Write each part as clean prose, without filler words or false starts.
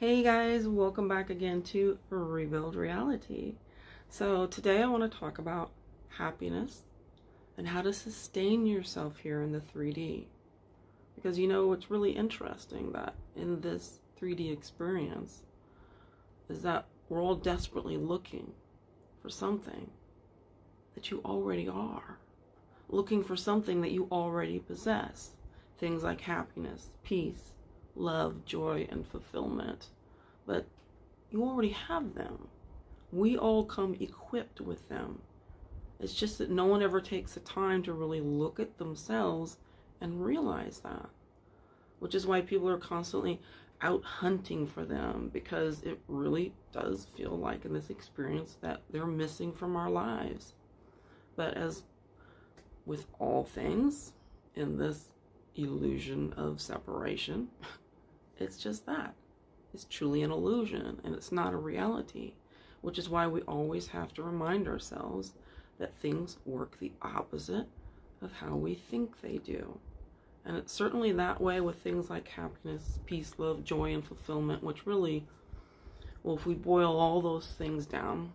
Hey guys, welcome back again to Rebuild Reality. So today I want to talk about happiness and how to sustain yourself here in the 3D. Because what's really interesting that in this 3D experience is that we're all desperately looking for something that you already are. Looking for something that you already possess. Things like happiness, peace, love, joy, and fulfillment. But you already have them. We all come equipped with them. It's just that no one ever takes the time to really look at themselves and realize that. Which is why people are constantly out hunting for them, because it really does feel like in this experience that they're missing from our lives. But as with all things in this illusion of separation, it's just that. It's truly an illusion, and it's not a reality, which is why we always have to remind ourselves that things work the opposite of how we think they do. And it's certainly that way with things like happiness, peace, love, joy, and fulfillment, which really, well, if we boil all those things down,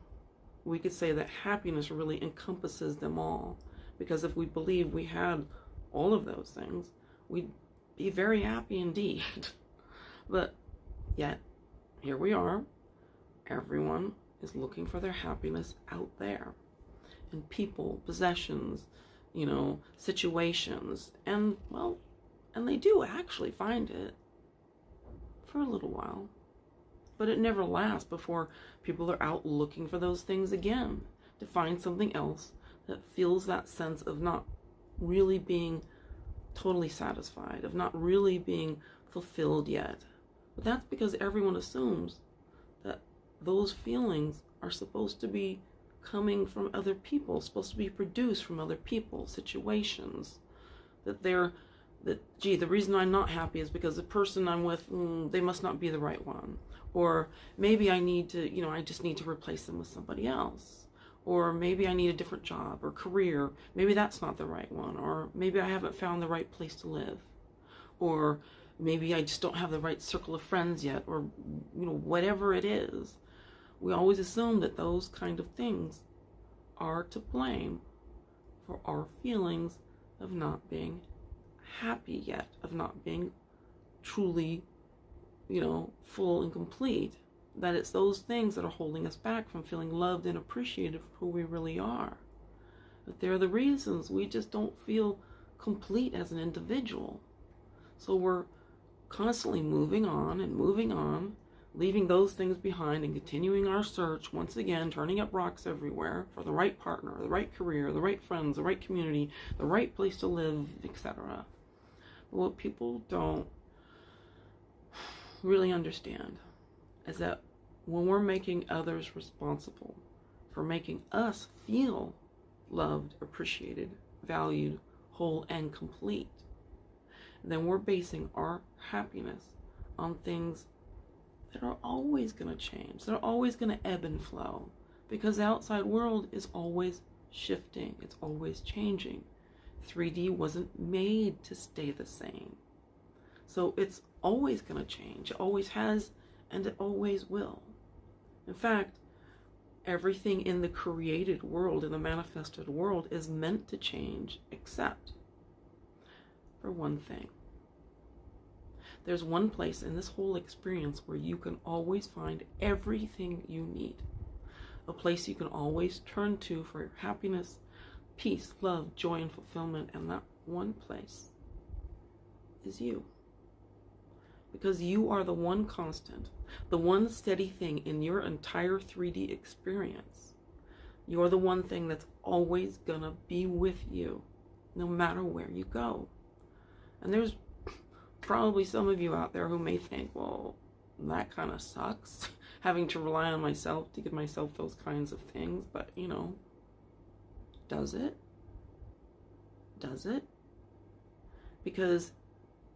we could say that happiness really encompasses them all. Because if we believe we had all of those things, we'd be very happy indeed. But yet, here we are. Everyone is looking for their happiness out there. In people, possessions, situations. And they do actually find it for a little while. But it never lasts before people are out looking for those things again. To find something else that feels that sense of not really being totally satisfied, of not really being fulfilled yet. But that's because everyone assumes that those feelings are supposed to be coming from other people, supposed to be produced from other people, situations. The reason I'm not happy is because the person I'm with, they must not be the right one. Or maybe I need to, I just need to replace them with somebody else. Or maybe I need a different job or career. Maybe that's not the right one. Or maybe I haven't found the right place to live. Or maybe I just don't have the right circle of friends yet, or, whatever it is. We always assume that those kind of things are to blame for our feelings of not being happy yet, of not being truly, full and complete. That it's those things that are holding us back from feeling loved and appreciated for who we really are. But they're the reasons we just don't feel complete as an individual. So we're constantly moving on, leaving those things behind and continuing our search, once again, turning up rocks everywhere for the right partner, the right career, the right friends, the right community, the right place to live, etc. But what people don't really understand is that when we're making others responsible for making us feel loved, appreciated, valued, whole, and complete, then we're basing our happiness on things that are always going to change. They're always going to ebb and flow, because the outside world is always shifting. It's always changing. 3D wasn't made to stay the same. So it's always going to change. It always has, and it always will. In fact, everything in the created world, in the manifested world, is meant to change, except for one thing. There's one place in this whole experience where you can always find everything you need. A place you can always turn to for your happiness, peace, love, joy, and fulfillment. And that one place is you. Because you are the one constant, the one steady thing in your entire 3D experience. You're the one thing that's always gonna be with you, no matter where you go. And there's probably some of you out there who may think, well, that kind of sucks, having to rely on myself to give myself those kinds of things. But, does it? Does it? Because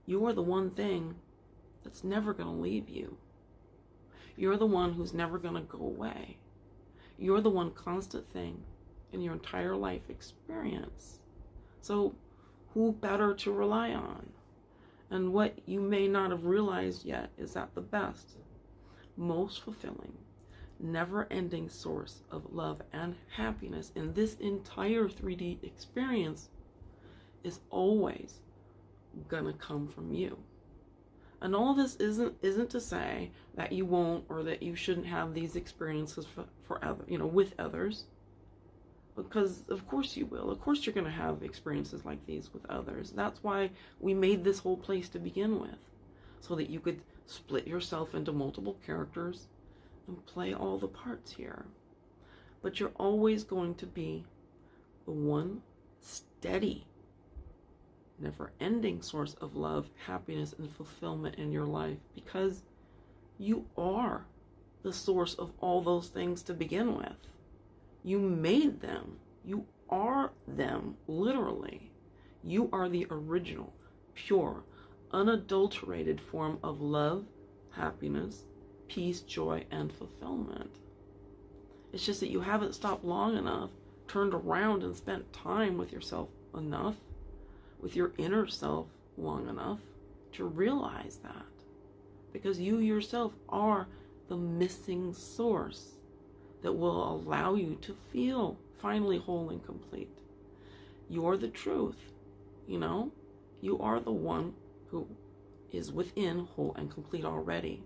you're the one thing that's never going to leave you. You're the one who's never going to go away. You're the one constant thing in your entire life experience. So who better to rely on? And what you may not have realized yet is that the best most fulfilling, never-ending source of love and happiness in this entire 3D experience is always gonna come from you. And all this isn't to say that you won't or that you shouldn't have these experiences for other, with others. Because of course you will. Of course you're going to have experiences like these with others. That's why we made this whole place to begin with. So that you could split yourself into multiple characters and play all the parts here. But you're always going to be the one steady, never-ending source of love, happiness, and fulfillment in your life, because you are the source of all those things to begin with. You made them. You are them, literally. You are the original, pure, unadulterated form of love, happiness, peace, joy, and fulfillment. It's just that you haven't stopped long enough, turned around and spent time with yourself enough, with your inner self long enough to realize that. Because you yourself are the missing source that will allow you to feel finally whole and complete. You're the truth, You are the one who is within whole and complete already.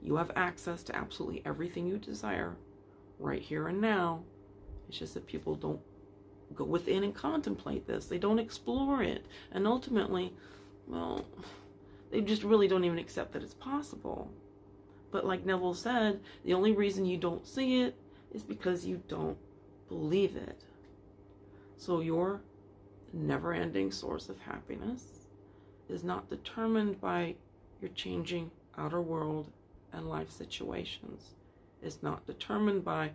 You have access to absolutely everything you desire right here and now. It's just that people don't go within and contemplate this. They don't explore it. And ultimately, well, they just really don't even accept that it's possible. But like Neville said, the only reason you don't see it is because you don't believe it. So your never-ending source of happiness is not determined by your changing outer world and life situations. It's not determined by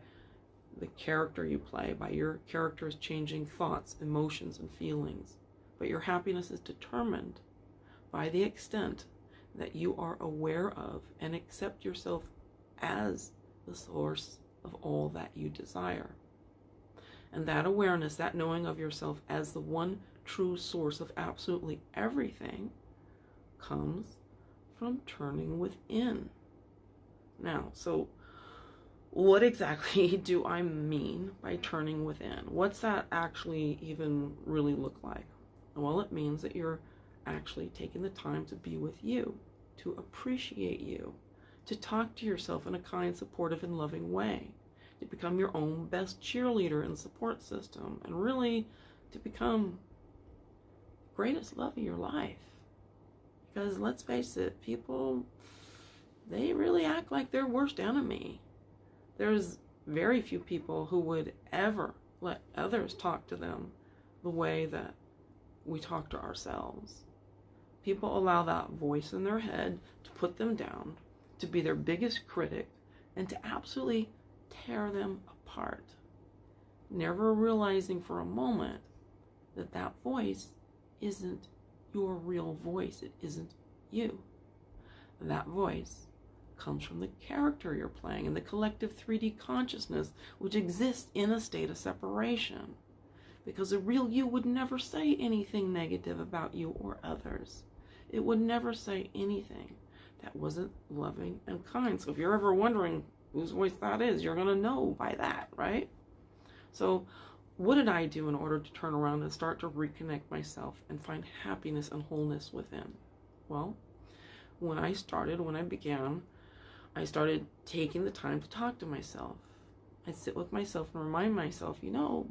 the character you play, by your character's changing thoughts, emotions, and feelings. But your happiness is determined by the extent that you are aware of and accept yourself as the source of all that you desire. And that awareness, that knowing of yourself as the one true source of absolutely everything, comes from turning within. Now, so what exactly do I mean by turning within? What's that actually even really look like? Well, it means that you're actually taking the time to be with you, to appreciate you, to talk to yourself in a kind, supportive, and loving way, to become your own best cheerleader and support system, and really to become the greatest love of your life. Because let's face it, people, they really act like their worst enemy. There's very few people who would ever let others talk to them the way that we talk to ourselves. People allow that voice in their head to put them down, to be their biggest critic, and to absolutely tear them apart, never realizing for a moment that that voice isn't your real voice. It isn't you. That voice comes from the character you're playing and the collective 3D consciousness which exists in a state of separation. Because the real you would never say anything negative about you or others. It would never say anything that wasn't loving and kind. So if you're ever wondering whose voice that is, you're going to know by that, right? So what did I do in order to turn around and start to reconnect myself and find happiness and wholeness within? Well, when I began, I started taking the time to talk to myself. I'd sit with myself and remind myself, you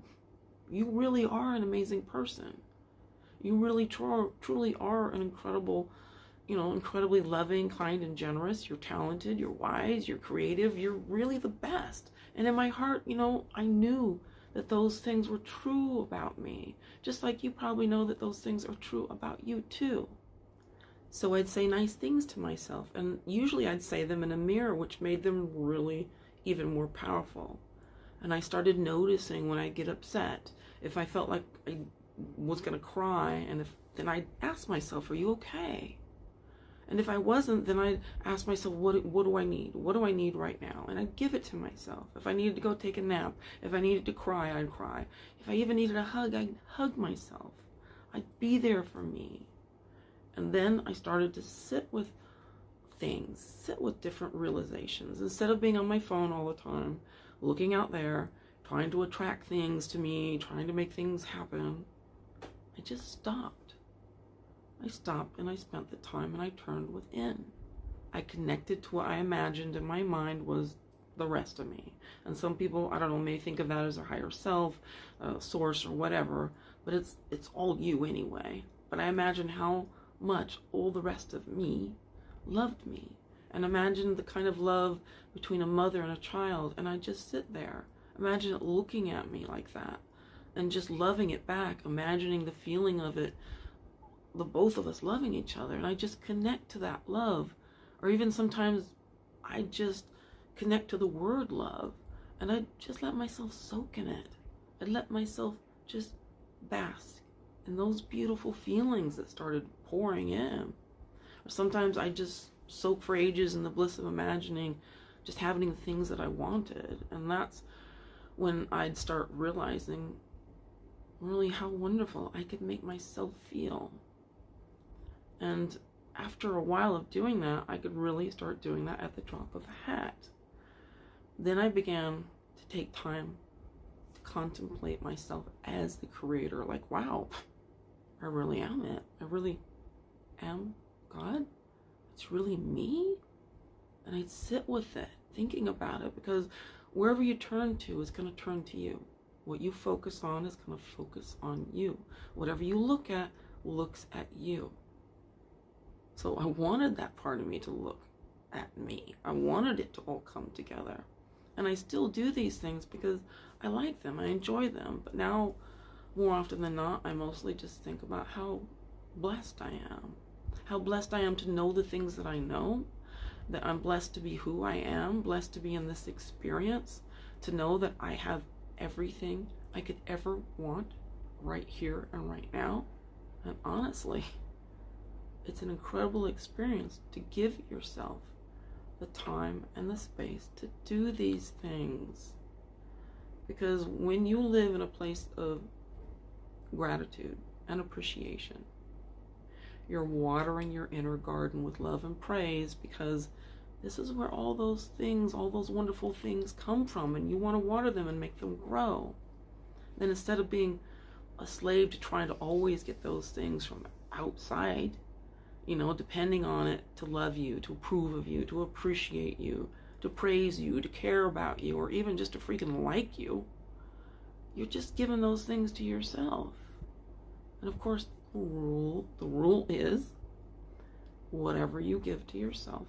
really are an amazing person. You really truly are an incredible, incredibly loving, kind, and generous. You're talented, you're wise, you're creative, you're really the best. And in my heart, I knew that those things were true about me. Just like you probably know that those things are true about you too. So I'd say nice things to myself, and usually I'd say them in a mirror, which made them really even more powerful. And I started noticing when I get upset, if I felt like I was going to cry, and then I'd ask myself, are you okay? And if I wasn't, then I'd ask myself, what do I need? What do I need right now? And I'd give it to myself. If I needed to go take a nap, if I needed to cry, I'd cry. If I even needed a hug, I'd hug myself. I'd be there for me. And then I started to sit with things, sit with different realizations. Instead of being on my phone all the time, looking out there, trying to attract things to me, trying to make things happen, I just stopped. I stopped and I spent the time and I turned within. I connected to what I imagined in my mind was the rest of me. And some people, I don't know, may think of that as a higher self, source or whatever, but it's all you anyway. But I imagine how much all the rest of me loved me. And imagine the kind of love between a mother and a child, and I just sit there. Imagine it looking at me like that and just loving it back, imagining the feeling of it, the both of us loving each other, and I just connect to that love. Or even sometimes I just connect to the word love, and I just let myself soak in it. I let myself just bask in those beautiful feelings that started pouring in. Or sometimes I just soak for ages in the bliss of imagining just having the things that I wanted. And that's when I'd start realizing really how wonderful I could make myself feel. And after a while of doing that, I could really start doing that at the drop of a hat. Then I began to take time to contemplate myself as the creator. Like, wow, I really am it. I really am God. It's really me. And I'd sit with it, thinking about it, because wherever you turn to is going to turn to you. What you focus on is going to focus on you. Whatever you look at looks at you. So I wanted that part of me to look at me. I wanted it to all come together. And I still do these things because I like them. I enjoy them. But now, more often than not, I mostly just think about how blessed I am. How blessed I am to know the things that I know. That I'm blessed to be who I am. Blessed to be in this experience. To know that I have everything I could ever want right here and right now. And honestly, it's an incredible experience to give yourself the time and the space to do these things. Because when you live in a place of gratitude and appreciation, you're watering your inner garden with love and praise, because this is where all those things, all those wonderful things come from, and you want to water them and make them grow. Then instead of being a slave to trying to always get those things from outside, depending on it to love you, to approve of you, to appreciate you, to praise you, to care about you, or even just to freaking like you, you're just giving those things to yourself. And of course, the rule is, whatever you give to yourself,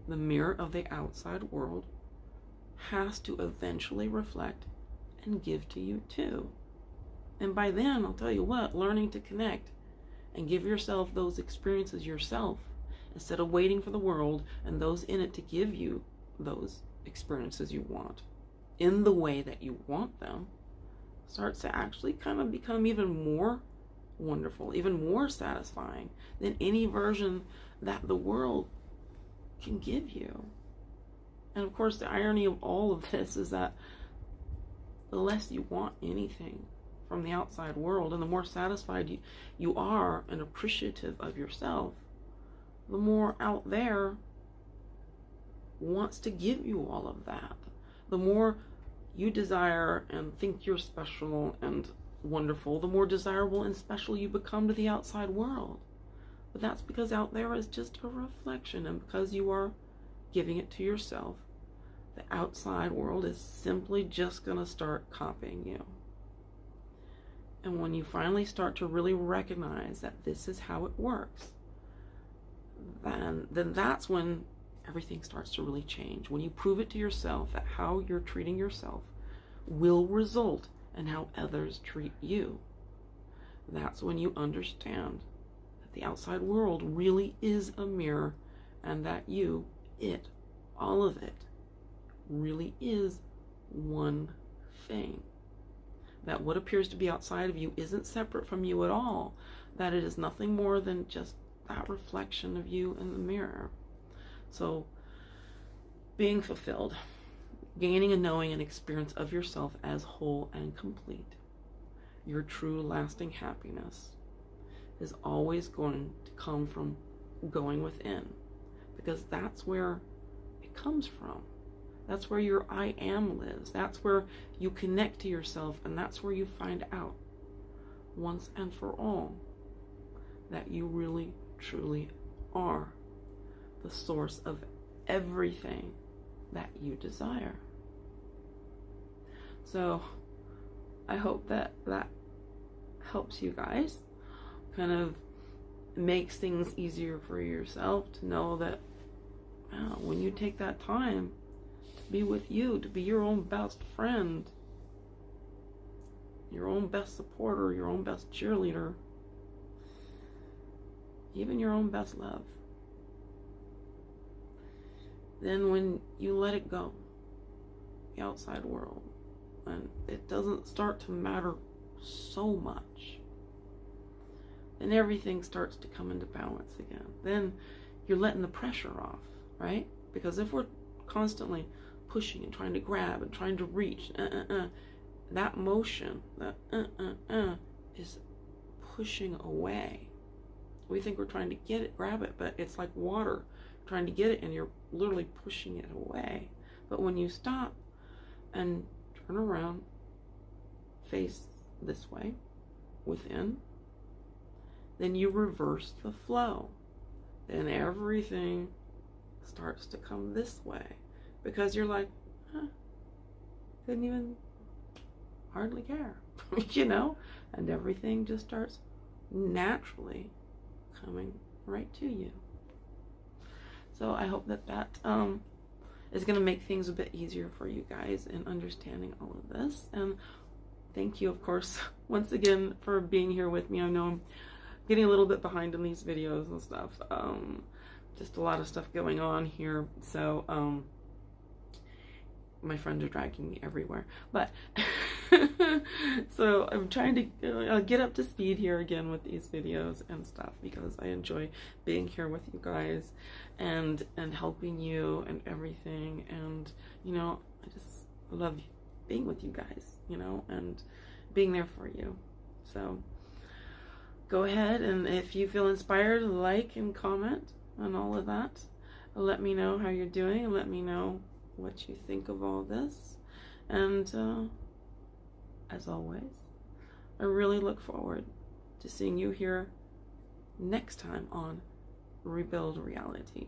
the mirror of the outside world has to eventually reflect and give to you too. And by then, I'll tell you what, learning to connect and give yourself those experiences yourself, instead of waiting for the world and those in it to give you those experiences you want in the way that you want them, starts to actually kind of become even more wonderful, even more satisfying than any version that the world can give you. And of course, the irony of all of this is that the less you want anything from the outside world, and the more satisfied you are and appreciative of yourself, the more out there wants to give you all of that. The more you desire and think you're special and wonderful, the more desirable and special you become to the outside world. But that's because out there is just a reflection, and because you are giving it to yourself, the outside world is simply just going to start copying you. And when you finally start to really recognize that this is how it works, then that's when everything starts to really change. When you prove it to yourself that how you're treating yourself will result in how others treat you, that's when you understand that the outside world really is a mirror, and that you, it, all of it, really is one thing. That what appears to be outside of you isn't separate from you at all. That it is nothing more than just that reflection of you in the mirror. So, being fulfilled, gaining a knowing and experience of yourself as whole and complete, your true lasting happiness is always going to come from going within. because that's where it comes from. That's where your I am lives. That's where you connect to yourself, and that's where you find out once and for all that you really, truly are the source of everything that you desire. So I hope that helps you guys, kind of makes things easier for yourself to know that, wow, when you take that time to be with you, to be your own best friend, your own best supporter, your own best cheerleader, even your own best love, then when you let it go, the outside world, and it doesn't start to matter so much, then everything starts to come into balance again. Then you're letting the pressure off, right? Because if we're constantly pushing and trying to grab and trying to reach, that motion, that is pushing away. We think we're trying to get it, grab it, but it's like water, trying to get it, and you're literally pushing it away. But when you stop and turn around, face this way, within, then you reverse the flow. Then everything starts to come this way, because you're like, didn't even hardly care, you know, and everything just starts naturally coming right to you. So I hope that is going to make things a bit easier for you guys in understanding all of this. And thank you, of course, once again for being here with me. I know I'm getting a little bit behind in these videos and stuff. Just a lot of stuff going on here. So my friends are dragging me everywhere. But so I'm trying to get up to speed here again with these videos and stuff, because I enjoy being here with you guys and helping you and everything. And, you know, I just love being with you guys, you know, and being there for you. So go ahead, and if you feel inspired, like and comment on all of that. Let me know how you're doing, and let me know what you think of all this. And as always, I really look forward to seeing you here next time on Rebuild Reality.